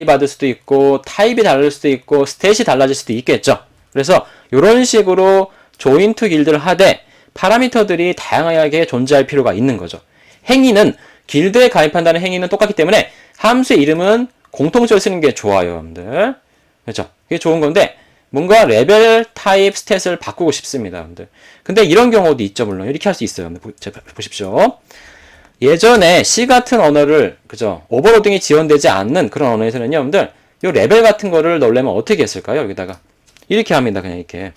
받을 수도 있고 타입이 다를 수도 있고 스탯이 달라질 수도 있겠죠. 그래서 이런 식으로 조인트 길드를 하되 파라미터들이 다양하게 존재할 필요가 있는 거죠. 행위는 길드에 가입한다는 행위는 똑같기 때문에 함수의 이름은 공통적으로 쓰는 게 좋아요, 여러분들. 그렇죠? 그게 좋은 건데 뭔가 레벨, 타입, 스탯을 바꾸고 싶습니다, 여러분들. 근데 이런 경우도 있죠, 물론. 이렇게 할 수 있어요. 보십시오. 예전에 C 같은 언어를, 그죠? 오버로딩이 지원되지 않는 그런 언어에서는요, 여러분들, 요 레벨 같은 거를 넣으려면 어떻게 했을까요? 여기다가. 이렇게 합니다, 그냥 이렇게.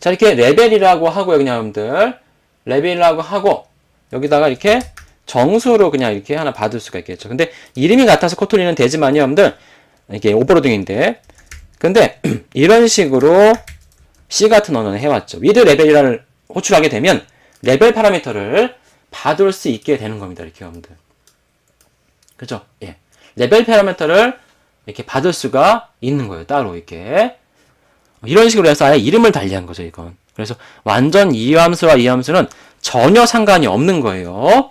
자, 이렇게 레벨이라고 하고요, 그냥 여러분들. 레벨이라고 하고, 여기다가 이렇게 정수로 그냥 이렇게 하나 받을 수가 있겠죠. 근데 이름이 같아서 코틀린은 되지만요, 여러분들. 이게 오버로딩인데. 근데 이런 식으로 C 같은 언어는 해왔죠. with 레벨이라는 호출하게 되면 레벨 파라미터를 받을 수 있게 되는 겁니다. 이렇게 여러분들. 그죠? 예. 레벨 파라미터를 이렇게 받을 수가 있는 거예요. 따로 이렇게. 이런 식으로 해서 아예 이름을 달리한 거죠, 이건. 그래서 완전 이 함수와 이 함수는 전혀 상관이 없는 거예요.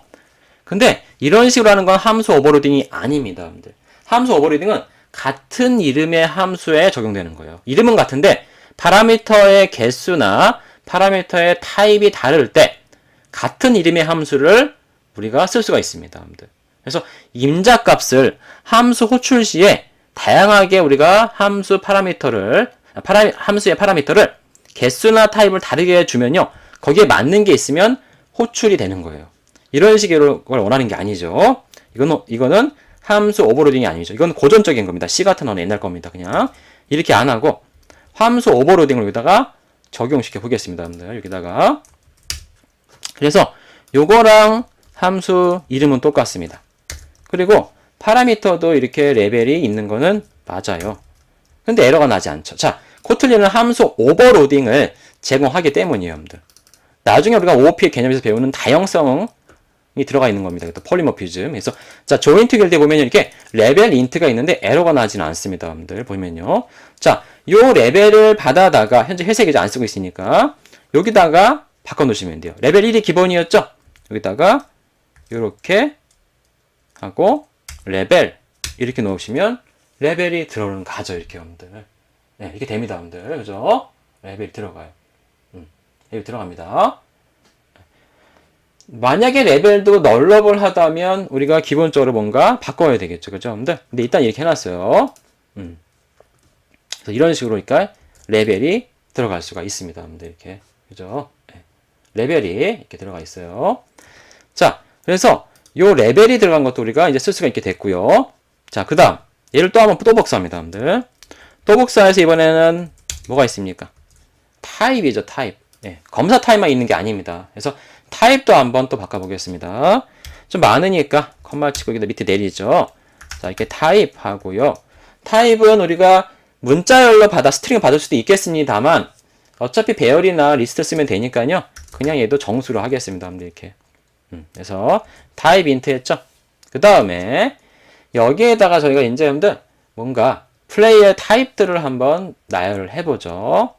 근데 이런 식으로 하는 건 함수 오버로딩이 아닙니다, 여러분들. 함수 오버로딩은 같은 이름의 함수에 적용되는 거예요. 이름은 같은데 파라미터의 개수나 파라미터의 타입이 다를 때 같은 이름의 함수를 우리가 쓸 수가 있습니다, 여러분들. 그래서 임자값을 함수 호출 시에 다양하게 우리가 함수의 파라미터를 개수나 타입을 다르게 주면요, 거기에 맞는 게 있으면 호출이 되는 거예요. 이런 식으로 걸 원하는 게 아니죠. 이거는 함수 오버로딩이 아니죠. 이건 고전적인 겁니다. C 같은 언어 옛날 겁니다. 그냥 이렇게 안 하고 함수 오버로딩을 여기다가 적용시켜 보겠습니다, 여러분들. 여기다가. 그래서 요거랑 함수 이름은 똑같습니다. 그리고 파라미터도 이렇게 레벨이 있는 거는 맞아요. 근데 에러가 나지 않죠. 자, 코틀린은 함수 오버로딩을 제공하기 때문이에요, 여러분들. 나중에 우리가 OOP의 개념에서 배우는 다형성이 들어가 있는 겁니다. 또 폴리모피즘. 그래서 자, 조인트 길드에 보면 이렇게 레벨 인트가 있는데 에러가 나지는 않습니다, 여러분들. 보면요. 자, 요 레벨을 받아다가 현재 회색이죠. 안 쓰고 있으니까 여기다가 바꿔 놓으시면 돼요. 레벨 1이 기본이었죠. 여기다가 이렇게 하고 레벨 이렇게 놓으시면 레벨이 들어오는 가죠, 이렇게 여러분들. 네, 이렇게 됩니다, 여러분들. 그죠? 레벨이 들어가요. 레벨 들어갑니다. 만약에 레벨도 널러블 하다면 우리가 기본적으로 뭔가 바꿔야 되겠죠, 그죠, 여러분들? 근데 일단 이렇게 해놨어요. 그래서 이런 식으로 그러니까 레벨이 들어갈 수가 있습니다, 여러분들. 이렇게, 그죠? 네. 레벨이 이렇게 들어가 있어요. 자, 그래서 요 레벨이 들어간 것도 우리가 이제 쓸 수가 있게 됐고요. 자, 그 다음 얘를 또 한번 또 복사합니다, 여러분들. 또 복사해서 이번에는 뭐가 있습니까? 타입이죠, 타입. 네, 검사 타입만 있는 게 아닙니다. 그래서 타입도 한번 또 바꿔보겠습니다. 좀 많으니까 컴마 치고 여기다 밑에 내리죠. 자, 이렇게 타입 하고요. 타입은 우리가 문자열로 스트링을 받을 수도 있겠습니다만 어차피 배열이나 리스트 쓰면 되니까요. 그냥 얘도 정수로 하겠습니다, 여러분들. 이렇게. 그래서 타입 인트 했죠. 그 다음에 여기에다가 저희가 이제 여러분들 뭔가 플레이어 타입들을 한번 나열을 해보죠.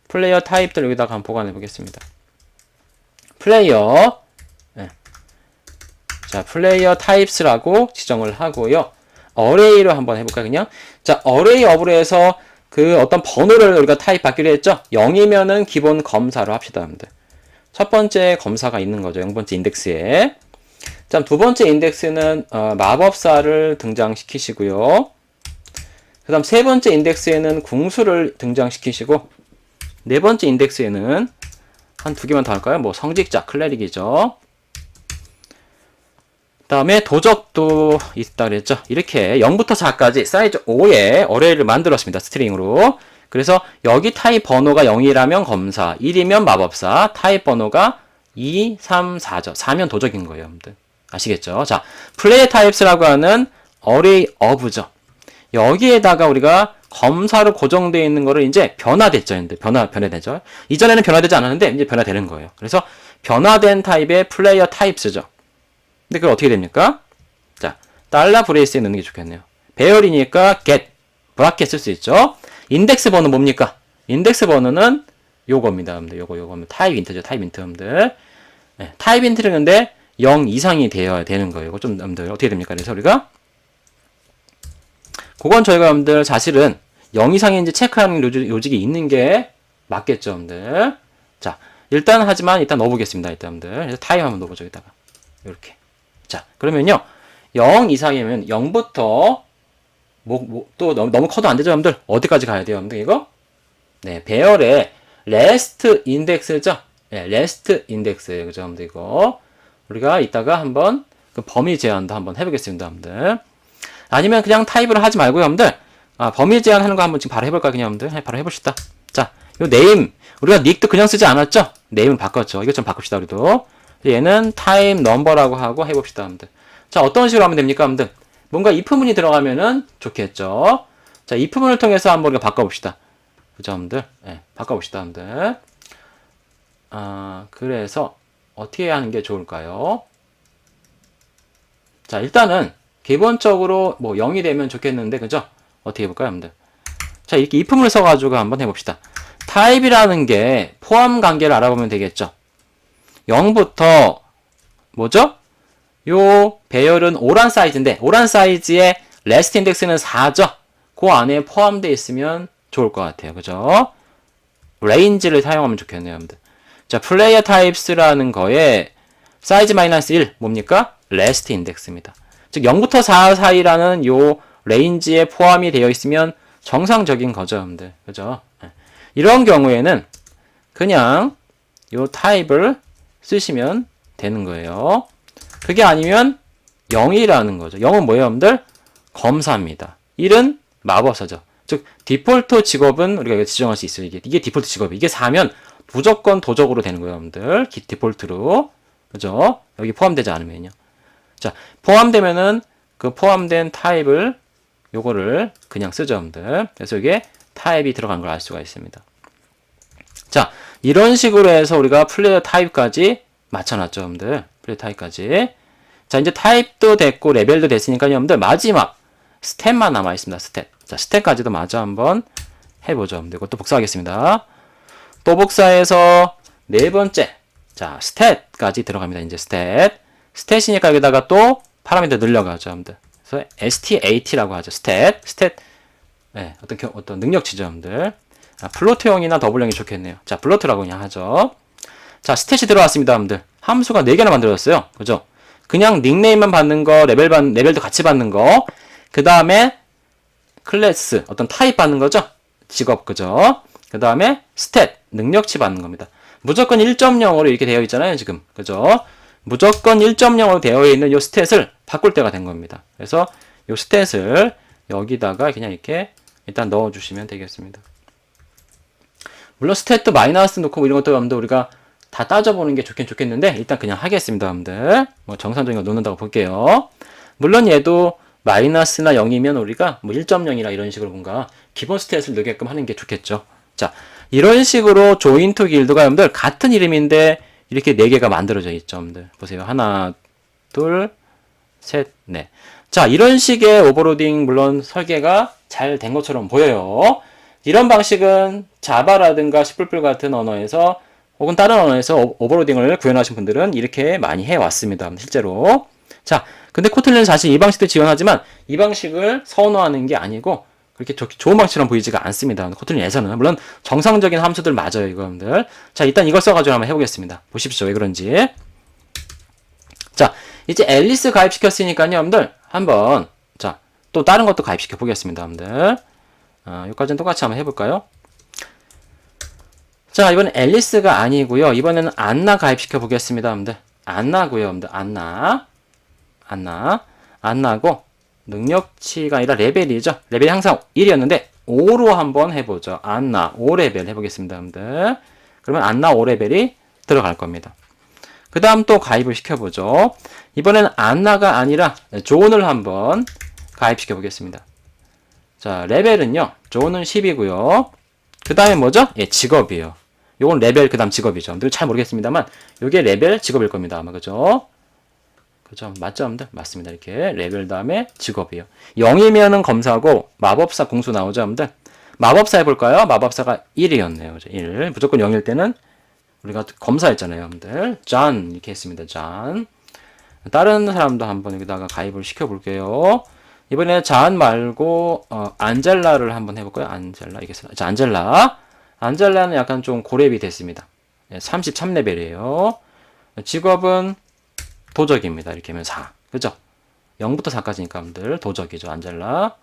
플레이어 타입들 여기다가 한번 보관해 보겠습니다. 플레이어, 네. 자, 플레이어 타입스라고 지정을 하고요. 어레이로 한번 해볼까요, 그냥? 자, 어레이 업으로 해서 그 어떤 번호를 우리가 타입 받기로 했죠? 0이면은 기본 검사로 합시다, 여러분들. 첫 번째 검사가 있는 거죠. 0번째 인덱스에. 자, 두 번째 인덱스는 마법사를 등장시키시고요. 그 다음 세 번째 인덱스에는 궁수를 등장시키시고 네 번째 인덱스에는 한 두 개만 더 할까요? 뭐 성직자, 클레릭이죠. 그 다음에 도적도 있다 그랬죠. 이렇게 0부터 4까지 사이즈 5의 어레이를 만들었습니다. 스트링으로. 그래서 여기 타입 번호가 0이라면 검사, 1이면 마법사, 타입 번호가 2, 3, 4죠. 4면 도적인 거예요, 여러분들. 아시겠죠? 자, 플레이 타입스라고 하는 어레이 어브죠. 여기에다가 우리가 검사로 고정되어 있는 거를 이제 변화됐죠. 변화되죠. 이전에는 변화되지 않았는데 이제 변화되는 거예요. 그래서 변화된 타입의 플레이어 타입스죠. 근데 그걸 어떻게 됩니까? 자, 달러 브레이스에 넣는 게 좋겠네요. 배열이니까 get, 브라켓 쓸 수 있죠. 인덱스 번호 뭡니까? 인덱스 번호는 요겁니다. 여러분들. 요거 타입 인트죠. 타입 인트 여러분들. 네, 타입 인트는 근데 0 이상이 되어야 되는 거예요. 이거 좀 여러분들 어떻게 됩니까? 그래서 우리가 그건 저희가 여러분들 사실은 0 이상인지 체크하는 요직이 있는 게 맞겠죠, 여러분들. 자, 일단 하지만 일단 넣어보겠습니다, 일단 여러분들. 그래서 타임 한번 넣어보죠, 여기다가. 이렇게. 자, 그러면요. 0 이상이면 0부터 또 너무 커도 안 되죠, 여러분들. 어디까지 가야 돼요, 여러분들, 이거? 네, 배열의 레스트 인덱스죠. 네, 레스트 인덱스예요, 그죠, 여러분들, 이거. 우리가 이따가 한번 그 범위 제한도 한번 해보겠습니다, 여러분들. 아니면 그냥 타입을 하지 말고요, 여러분들. 범위 제한하는 거 한번 지금 바로 해볼까요, 그냥 여러분들? 바로 해봅시다. 자, 요 네임. 우리가 닉도 그냥 쓰지 않았죠? 네임을 바꿨죠. 이것 좀 바꿉시다, 우리도. 얘는 타임 넘버라고 하고 해봅시다, 여러분들. 자, 어떤 식으로 하면 됩니까, 여러분들? 뭔가 if문이 들어가면은 좋겠죠. 자, if문을 통해서 한번 우리가 바꿔봅시다. 그죠, 여러분들? 네, 바꿔봅시다, 여러분들. 그래서 어떻게 하는 게 좋을까요? 자, 일단은 기본적으로 뭐 0이 되면 좋겠는데, 그죠? 어떻게 해볼까요, 여러분들? 자, 이렇게 if문을 써가지고 한번 해봅시다. 타입이라는 게 포함 관계를 알아보면 되겠죠. 0부터 뭐죠? 요 배열은 오란 사이즈인데 오란 사이즈의 레스트 인덱스는 4죠. 그 안에 포함되어 있으면 좋을 것 같아요. 그죠? 레인지를 사용하면 좋겠네요, 여러분들. 자, 플레이어 타입스라는 거에 사이즈 마이너스 1 뭡니까? 레스트 인덱스입니다. 즉 0부터 4 사이라는 요 레인지에 포함이 되어 있으면 정상적인 거죠, 여러분들. 그죠? 이런 경우에는 그냥 요 타입을 쓰시면 되는 거예요. 그게 아니면 0이라는 거죠. 0은 뭐예요, 여러분들? 검사입니다. 1은 마법사죠. 즉 디폴트 직업은 우리가 지정할 수 있어요. 이게 디폴트 직업이. 이게 4면 무조건 도적으로 되는 거예요, 여러분들. 디폴트로. 그죠? 여기 포함되지 않으면요. 자, 포함되면은 그 포함된 타입을 요거를 그냥 쓰죠, 여러분들. 그래서 이게 타입이 들어간 걸 알 수가 있습니다. 자, 이런 식으로 해서 우리가 플레이어 타입까지 맞춰놨죠, 여러분들. 플레이어 타입까지. 자, 이제 타입도 됐고 레벨도 됐으니까 여러분들 마지막 스탯만 남아있습니다. 스탯. 자, 스탯까지도 마저 한번 해보죠, 여러분들. 이것도 복사하겠습니다. 또 복사해서 네 번째. 자, 스탯까지 들어갑니다. 이제 스탯. 스탯이니까 여기다가 또 파라미터 늘려가죠, 여러분들. 그래서 STAT라고 하죠. 스탯. 네, 어떤 능력치죠, 여러분들. 플로트형이나 더블형이 좋겠네요. 자, 플로트라고 그냥 하죠. 자, 스탯이 들어왔습니다, 여러분들. 함수가 4개나 만들어졌어요. 그죠? 그냥 닉네임만 받는 거, 레벨도 같이 받는 거. 그 다음에 클래스, 어떤 타입 받는 거죠? 직업, 그죠? 그 다음에 스탯, 능력치 받는 겁니다. 무조건 1.0으로 이렇게 되어 있잖아요, 지금. 그죠? 무조건 1.0으로 되어 있는 요 스탯을 바꿀 때가 된 겁니다. 그래서 요 스탯을 여기다가 그냥 이렇게 일단 넣어주시면 되겠습니다. 물론 스탯도 마이너스 놓고 뭐 이런 것도 여러분들 우리가 다 따져보는 게 좋겠는데 일단 그냥 하겠습니다, 여러분들. 뭐 정상적인 거 놓는다고 볼게요. 물론 얘도 마이너스나 0이면 우리가 뭐 1.0이나 이런 식으로 뭔가 기본 스탯을 넣게끔 하는 게 좋겠죠. 자, 이런 식으로 조인트 길드가 여러분들 같은 이름인데 이렇게 4개가 만들어져 있죠, 여러분들. 보세요. 하나, 둘, 셋, 넷. 자, 이런 식의 오버로딩 물론 설계가 잘 된 것처럼 보여요. 이런 방식은 자바라든가 C++ 같은 언어에서 혹은 다른 언어에서 오버로딩을 구현하신 분들은 이렇게 많이 해왔습니다. 실제로. 자, 근데 코틀린은 사실 이 방식도 지원하지만 이 방식을 선호하는 게 아니고 그렇게 좋은 방식처럼 보이지가 않습니다. 코틀린에서는. 물론 정상적인 함수들 맞아요, 이거들. 자, 일단 이걸 써가지고 한번 해보겠습니다. 보십시오, 왜 그런지. 자, 이제 앨리스 가입시켰으니까요, 여러분들. 한번, 자, 또 다른 것도 가입시켜 보겠습니다, 여러분들. 여기까지는 똑같이 한번 해볼까요? 자, 이번엔 앨리스가 아니고요. 이번에는 안나 가입시켜 보겠습니다, 여러분들. 안나고요, 여러분들. 안나고 능력치가 아니라 레벨이죠. 레벨이 항상 1이었는데 5로 한번 해보죠. 안나 5레벨 해보겠습니다, 여러분들. 그러면 안나 5레벨이 들어갈 겁니다. 그 다음 또 가입을 시켜보죠. 이번에는 안나가 아니라 존을 한번 가입시켜 보겠습니다. 자, 레벨은요. 존은 10이고요. 그 다음에 뭐죠? 예, 직업이에요. 요건 레벨 그 다음 직업이죠. 잘 모르겠습니다만 요게 레벨 직업일 겁니다. 아마 그죠? 그죠? 맞죠? 여러분들? 맞습니다. 이렇게 레벨 다음에 직업이에요. 0이면은 검사고 마법사 공수 나오죠? 여러분들? 마법사 해볼까요? 마법사가 1이었네요. 1. 무조건 0일 때는 우리가 검사했잖아요. 여러분들. 존 이렇게 했습니다. 존. 다른 사람도 한번 여기다가 가입을 시켜볼게요. 이번에 잔 말고 안젤라를 한번 해볼까요? 안젤라 이게 자 안젤라는 약간 좀 고렙이 됐습니다. 33레벨이에요. 직업은 도적입니다. 이렇게 하면 4. 그죠? 0부터 4까지니까 여러분들 도적이죠. 안젤라.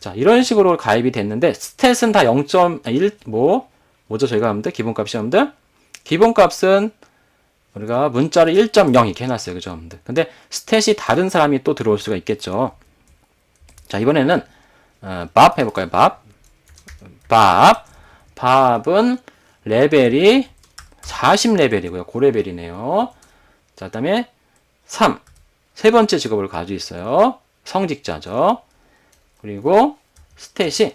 자, 이런 식으로 가입이 됐는데 스탯은 다 0.1 뭐죠? 저희가 여러분들 기본값이 여러분들 기본값은 우리가 문자를 1.0 이렇게 해놨어요. 그죠? 여러분들. 근데 스탯이 다른 사람이 또 들어올 수가 있겠죠. 자, 이번에는 밥 해볼까요? 밥은 레벨이 40레벨이고요. 고레벨이네요. 자, 그 다음에 3. 세 번째 직업을 가지고 있어요. 성직자죠. 그리고 스탯이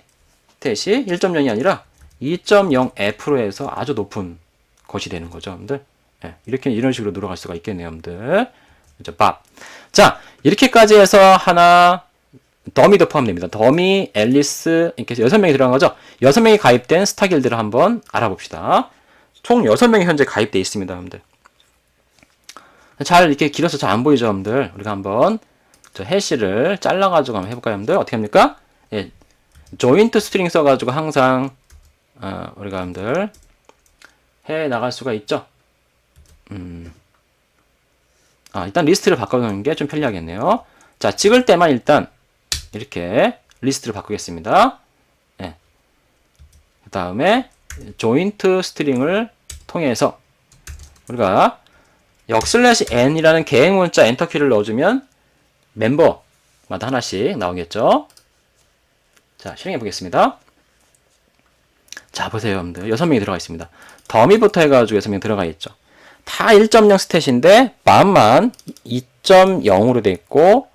1.0이 아니라 2.0F로 해서 아주 높은 것이 되는 거죠, 여러분들. 네, 이런 식으로 늘어갈 수가 있겠네요, 여러분들. 그죠, 밥. 자, 이렇게까지 해서 하나, 더미도 포함됩니다. 더미, 앨리스, 이렇게 6명이 들어간 거죠. 6명이 가입된 스타 길드를 한번 알아봅시다. 총 6명이 현재 가입되어 있습니다, 여러분들. 잘 이렇게 길어서 잘 안 보이죠, 여러분들. 우리가 한번 저 해시를 잘라가지고 한번 해볼까요, 여러분들? 어떻게 합니까? 예, 조인트 스트링 써가지고 항상 우리가 여러분들 해 나갈 수가 있죠. 일단 리스트를 바꿔놓는 게 좀 편리하겠네요. 자, 찍을 때만 일단 이렇게 리스트를 바꾸겠습니다. 예. 그 다음에 조인트 스트링을 통해서 우리가 역/n이라는 계획 문자 엔터키를 넣어주면 멤버마다 하나씩 나오겠죠. 자, 실행해 보겠습니다. 자, 보세요, 여러분들. 6명이 들어가 있습니다. 더미부터 해가지고 6명 들어가 있죠. 다 1.0 스탯인데 맘만 2.0으로 돼 있고,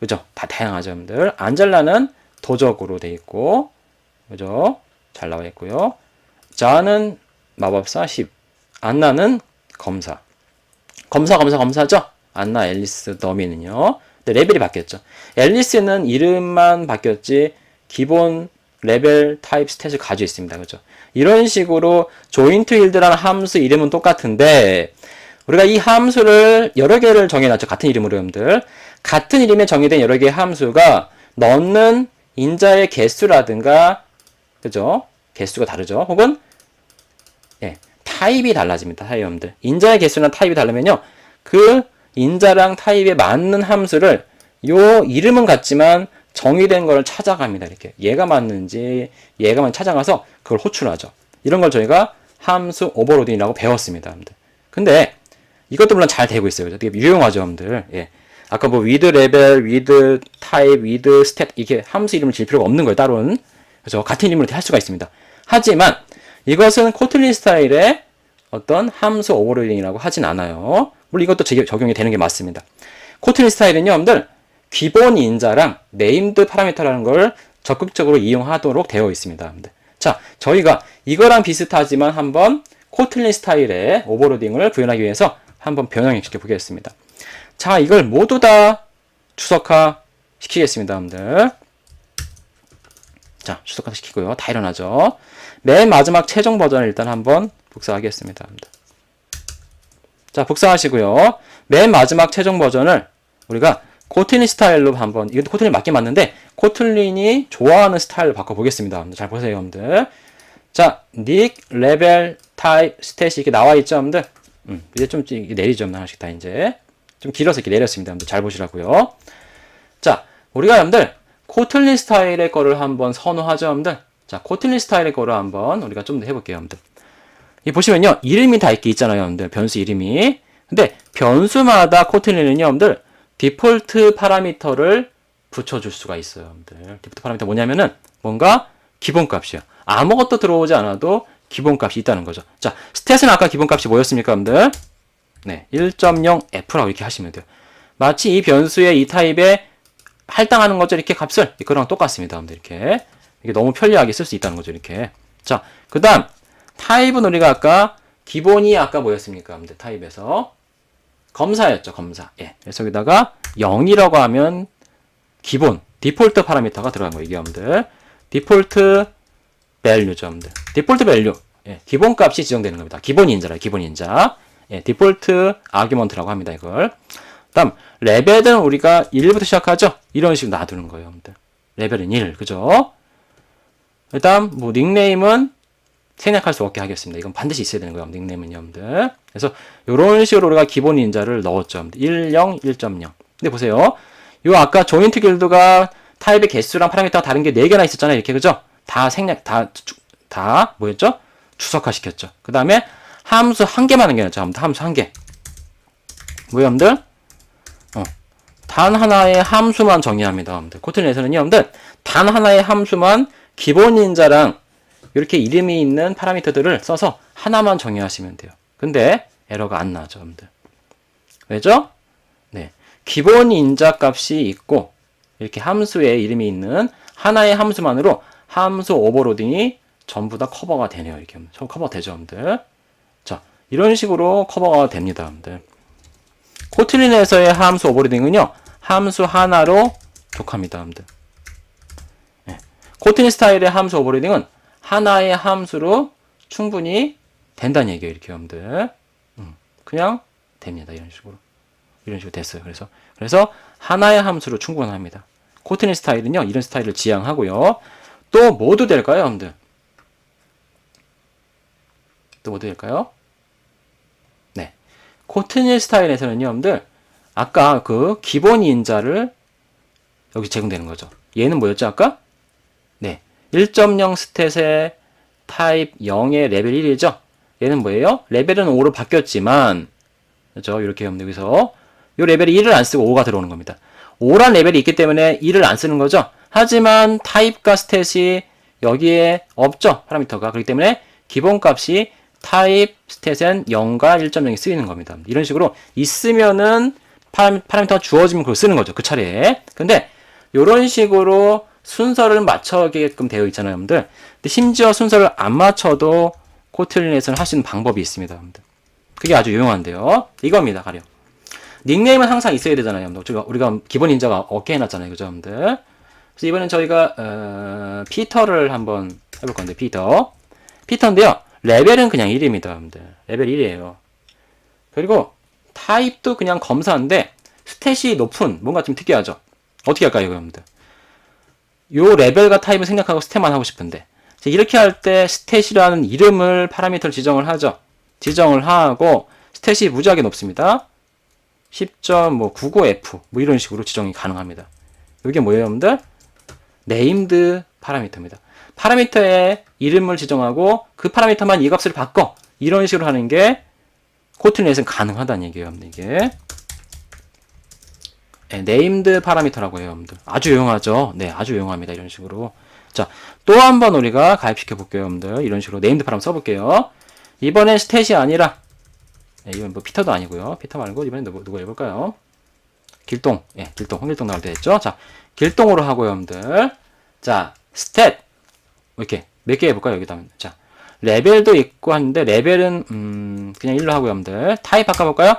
그죠? 다 다양하죠, 여러분들. 안젤라는 도적으로 돼 있고, 그죠? 잘 나와 있고요. 자는 마법사 10, 안나는 검사죠? 안나, 앨리스, 더미는요. 근데 레벨이 바뀌었죠. 앨리스는 이름만 바뀌었지 기본 레벨 타입 스탯을 가지고 있습니다. 그죠? 이런 식으로 조인트 힐드라는 함수 이름은 똑같은데 우리가 이 함수를 여러 개를 정해놨죠. 같은 이름으로 여러분들. 같은 이름에 정의된 여러 개의 함수가 넣는 인자의 개수라든가 그죠? 개수가 다르죠. 혹은 타입이 달라집니다. 타입 여러분들. 인자의 개수나 타입이 다르면요. 그 인자랑 타입에 맞는 함수를 요 이름은 같지만 정의된 걸 찾아갑니다. 이렇게 얘가 맞는지 얘가만 찾아가서 그걸 호출하죠. 이런 걸 저희가 함수 오버로딩이라고 배웠습니다. 여러분들. 근데 이것도 물론 잘 되고 있어요. 되게 유용하죠, 여러분들. 예. 아까 뭐 with 레벨, with 타입, with stat 이렇게 함수 이름을 질 필요가 없는 거예요. 따로는. 그래서 같은 이름으로 할 수가 있습니다. 하지만 이것은 코틀린 스타일의 어떤 함수 오버로딩이라고 하진 않아요. 물론 이것도 적용이 되는 게 맞습니다. 코틀린 스타일은요, 여러분들 기본 인자랑 네임드 파라미터라는 걸 적극적으로 이용하도록 되어 있습니다. 여러분들. 자, 저희가 이거랑 비슷하지만 한번 코틀린 스타일의 오버로딩을 구현하기 위해서 한번 변형시켜 보겠습니다. 자, 이걸 모두 다 추석화 시키겠습니다, 여러분들. 자, 추석화 시키고요. 다 일어나죠. 맨 마지막 최종 버전을 일단 한번 복사하겠습니다, 여러분들. 자, 복사하시고요. 맨 마지막 최종 버전을 우리가 코틀린 스타일로 한번, 이것도 코틀린 맞게 맞는데 코틀린이 좋아하는 스타일로 바꿔보겠습니다. 여러분들. 잘 보세요, 여러분들. 자, 닉, 레벨, 타입, 스탯이 이렇게 나와 있죠, 여러분들. 이제 좀 내리죠, 하나씩 다 이제. 좀 길어서 이렇게 내렸습니다, 여러분들. 잘 보시라고요. 자, 우리가 여러분들 코틀린 스타일의 거를 한번 선호하죠, 여러분들. 자, 코틀린 스타일의 거를 한번 우리가 좀 더 해볼게요, 여러분들. 이 보시면요, 이름이 다 이렇게 있잖아요, 여러분들. 변수 이름이. 근데 변수마다 코틀린은요, 여러분들 디폴트 파라미터를 붙여줄 수가 있어요, 여러분들. 디폴트 파라미터 뭐냐면은 뭔가 기본값이요. 아무것도 들어오지 않아도 기본값이 있다는 거죠. 자, 스탯은 아까 기본값이 뭐였습니까, 여러분들? 네, 1.0F라고 이렇게 하시면 돼요. 마치 이 변수의 이 타입에 할당하는 거죠. 이렇게 값을 이거랑 똑같습니다, 여러분들. 이렇게 너무 편리하게 쓸 수 있다는 거죠, 이렇게. 자, 그 다음 타입은 우리가 아까 기본이 아까 뭐였습니까, 여러분들? 타입에서 검사였죠, 검사. 예. 그래서 여기다가 0이라고 하면 기본 디폴트 파라미터가 들어간 거예요, 이게 여러분들. 디폴트 밸류죠, 여러분들. 디폴트 밸류. 예. 기본값이 지정되는 겁니다. 기본 인자라, 기본 인자. 예. 디폴트 아규먼트라고 합니다, 이걸. 다음 레벨은 우리가 1부터 시작하죠. 이런 식으로 놔두는 거예요, 여러분들. 레벨은 1, 그죠? 일단 뭐 닉네임은 생략할 수 없게 하겠습니다. 이건 반드시 있어야 되는 거예요, 닉네임은 여러분들. 그래서 이런 식으로 우리가 기본 인자를 넣었죠, 여러분들. 10, 1.0. 근데 보세요. 요 아까 조인트 길드가 타입의 개수랑 파라미터가 다른 게 4개나 있었잖아요, 이렇게, 그죠? 다 생략, 다 뭐였죠? 추석화시켰죠. 그 다음에 함수 1개만 남겨놨죠. 함수 1개. 뭐예요, 여러분들? 단 하나의 함수만 정의합니다, 여러분들. 코틀린에서는요, 여러분들, 단 하나의 함수만 기본 인자랑 이렇게 이름이 있는 파라미터들을 써서 하나만 정의하시면 돼요. 근데 에러가 안 나죠, 여러분들. 왜죠? 네. 기본 인자 값이 있고, 이렇게 함수에 이름이 있는 하나의 함수만으로 함수 오버로딩이 전부 다 커버가 되네요, 이렇게. 커버 되죠, 여러분들. 자, 이런 식으로 커버가 됩니다, 여러분들. 코틀린에서의 함수 오버로딩은요, 함수 하나로 족합니다, 여러분들. 네. 코틀린 스타일의 함수 오버로딩은 하나의 함수로 충분히 된다는 얘기예요, 이렇게 여러분들. 그냥 됩니다, 이런 식으로. 이런 식으로 됐어요. 그래서 하나의 함수로 충분합니다. 코틀린 스타일은요, 이런 스타일을 지향하고요. 또 뭐도 될까요, 여러분들? 또 뭐도 될까요? 네. 코틀린 스타일에서는요, 여러분들, 아까 그 기본 인자를 여기 제공되는 거죠. 얘는 뭐였죠, 아까? 네. 1.0 스탯의 타입 0의 레벨 1이죠. 얘는 뭐예요? 레벨은 5로 바뀌었지만, 그렇죠? 이렇게 하면 여기서 이 레벨이 1을 안 쓰고 5가 들어오는 겁니다. 5란 레벨이 있기 때문에 1을 안 쓰는 거죠. 하지만 타입과 스탯이 여기에 없죠. 파라미터가. 그렇기 때문에 기본값이 타입 스탯엔 0과 1.0이 쓰이는 겁니다. 이런 식으로 있으면은 파라미터가 주어지면 그걸 쓰는 거죠. 그 차례에. 근데 이런 식으로 순서를 맞춰게끔 되어 있잖아요, 여러분들. 근데 심지어 순서를 안 맞춰도 코틀린에서는 할 수 있는 방법이 있습니다, 여러분들. 그게 아주 유용한데요. 이겁니다, 가령. 닉네임은 항상 있어야 되잖아요, 여러분들. 우리가 기본 인자가 없게 해놨잖아요, 그죠, 여러분들. 그래서 이번엔 저희가 피터를 한번 해볼 건데, 피터인데요. 레벨은 그냥 1입니다, 여러분들. 레벨 1이에요. 그리고 타입도 그냥 검사인데 스탯이 높은 뭔가 좀 특이하죠. 어떻게 할까요, 여러분들? 요 레벨과 타입을 생략하고 스탯만 하고 싶은데 이렇게 할 때 스탯이라는 이름을 파라미터를 지정을 하죠. 지정을 하고 스탯이 무지하게 높습니다. 10.99F 뭐 이런 식으로 지정이 가능합니다. 이게 뭐예요, 여러분들? 네임드 파라미터입니다. 파라미터의 이름을 지정하고 그 파라미터만 이 값을 바꿔. 이런 식으로 하는 게 코틀린에서는 가능하다는 얘기예요, 여러분들. 이게 네임드 파라미터라고 해요, 여러분들. 아주 유용하죠. 네, 아주 유용합니다. 이런 식으로. 자, 또 한 번 우리가 가입시켜 볼게요, 여러분들. 이런 식으로 네임드 파라미터 써볼게요. 이번엔 스탯이 아니라, 네, 이번 뭐 피터도 아니고요. 피터 말고 이번엔 누구 해볼까요? 길동, 길동, 홍길동 나올 때 했죠. 자, 길동으로 하고요, 여러분들. 자, 스탯 이렇게 몇 개 해볼까요, 여기다. 자, 레벨도 있고 하는데 레벨은 그냥 1로 하고요, 여러분들. 타입 바꿔볼까요?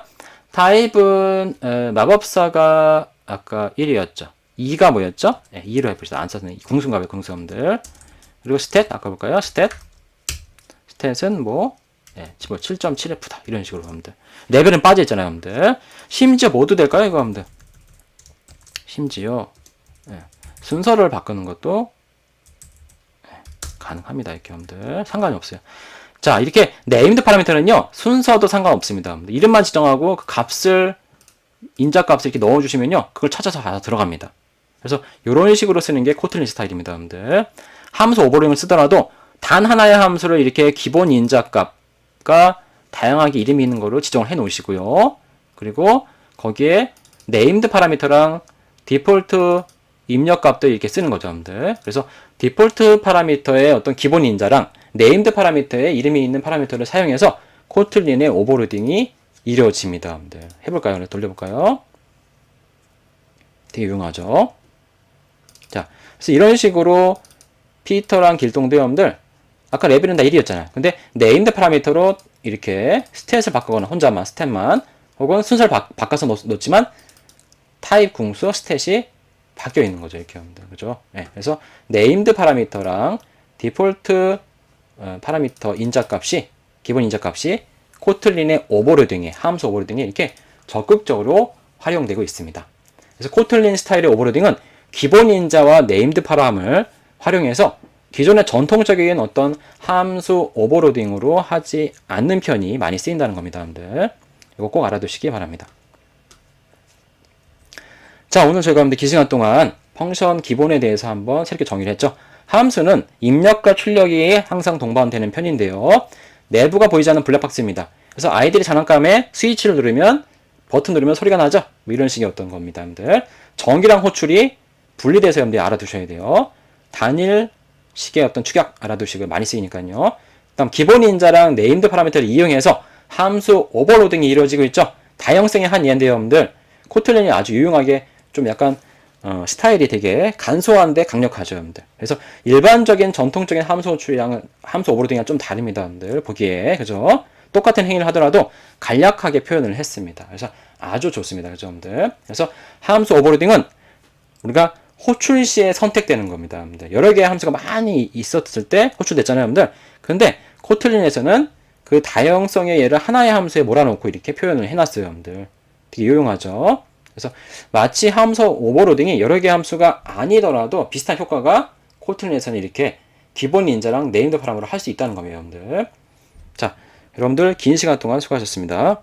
타입은 마법사가 아까 1이었죠. 2가 뭐였죠? 2로 해봅시다. 안 써서 궁수인가봐요, 궁수함들. 그리고 스탯 바꿔볼까요? 스탯은 뭐 7.7F다. 이런 식으로 여러분들. 레벨은 빠져있잖아요, 여러분들. 심지어 뭐도 될까요, 이거 여러분들? 심지어 순서를 바꾸는 것도 가능합니다, 이렇게 여러분들. 상관이 없어요. 자, 이렇게 네임드 파라미터는요, 순서도 상관없습니다. 이름만 지정하고 그 값을, 인자값을 이렇게 넣어주시면요, 그걸 찾아서 다 들어갑니다. 그래서 이런 식으로 쓰는 게 코틀린 스타일입니다, 여러분들. 함수 오버로딩을 쓰더라도 단 하나의 함수를 이렇게 기본 인자값과 다양하게 이름이 있는 거로 지정을 해 놓으시고요. 그리고 거기에 네임드 파라미터랑 디폴트 입력값도 이렇게 쓰는 거죠, 여러분들. 그래서 디폴트 파라미터의 어떤 기본 인자랑 네임드 파라미터에 이름이 있는 파라미터를 사용해서 코틀린의 오버로딩이 이루어집니다, 여러분들. 해볼까요? 돌려볼까요? 되게 유용하죠? 자, 그래서 이런 식으로 피터랑 길동도 여러분들, 아까 레벨은 다 1이었잖아요. 근데 네임드 파라미터로 이렇게 스탯을 바꾸거나 혼자만, 스탯만, 혹은 순서를 바꿔서 놓지만 타입 궁수 스탯이 바뀌어 있는 거죠, 이렇게 여러분들. 그죠? 그래서 네임드 파라미터랑 디폴트 파라미터 인자값이, 기본 인자값이 코틀린의 오버로딩에, 함수 오버로딩에 이렇게 적극적으로 활용되고 있습니다. 그래서 코틀린 스타일의 오버로딩은 기본 인자와 네임드 파람을 활용해서 기존의 전통적인 어떤 함수 오버로딩으로 하지 않는 편이 많이 쓰인다는 겁니다, 여러분들. 이거 꼭 알아두시기 바랍니다. 자, 오늘 저희가 여러분들 긴 시간 동안 펑션 기본에 대해서 한번 새롭게 정의를 했죠. 함수는 입력과 출력이 항상 동반되는 편인데요. 내부가 보이지 않는 블랙박스입니다. 그래서 아이들이 장난감에 스위치를 누르면 버튼 누르면 소리가 나죠? 뭐 이런 식의 어떤 겁니다, 여러분들. 전기랑 호출이 분리돼서 여러분들이 알아두셔야 돼요. 단일식의 어떤 축약 알아두시고 많이 쓰이니까요. 다음 기본 인자랑 네임드 파라미터를 이용해서 함수 오버로딩이 이루어지고 있죠. 다형성의 한 예인데요, 여러분들. 코틀린이 아주 유용하게 좀 약간 스타일이 되게 간소한데 강력하죠, 여러분들. 그래서 일반적인 전통적인 함수 호출이랑 함수 오버로딩이랑 좀 다릅니다, 여러분들. 보기에 그죠? 똑같은 행위를 하더라도 간략하게 표현을 했습니다. 그래서 아주 좋습니다, 그죠, 여러분들. 그래서 함수 오버로딩은 우리가 호출 시에 선택되는 겁니다, 여러분들. 여러 개의 함수가 많이 있었을 때 호출됐잖아요, 여러분들. 그런데 코틀린에서는 그 다형성의 예를 하나의 함수에 몰아넣고 이렇게 표현을 해놨어요, 여러분들. 되게 유용하죠. 그래서 마치 함수 오버로딩이 여러 개의 함수가 아니더라도 비슷한 효과가 코틀린에서는 이렇게 기본 인자랑 네임드 파람으로 할 수 있다는 겁니다, 여러분들. 자, 여러분들 긴 시간 동안 수고하셨습니다.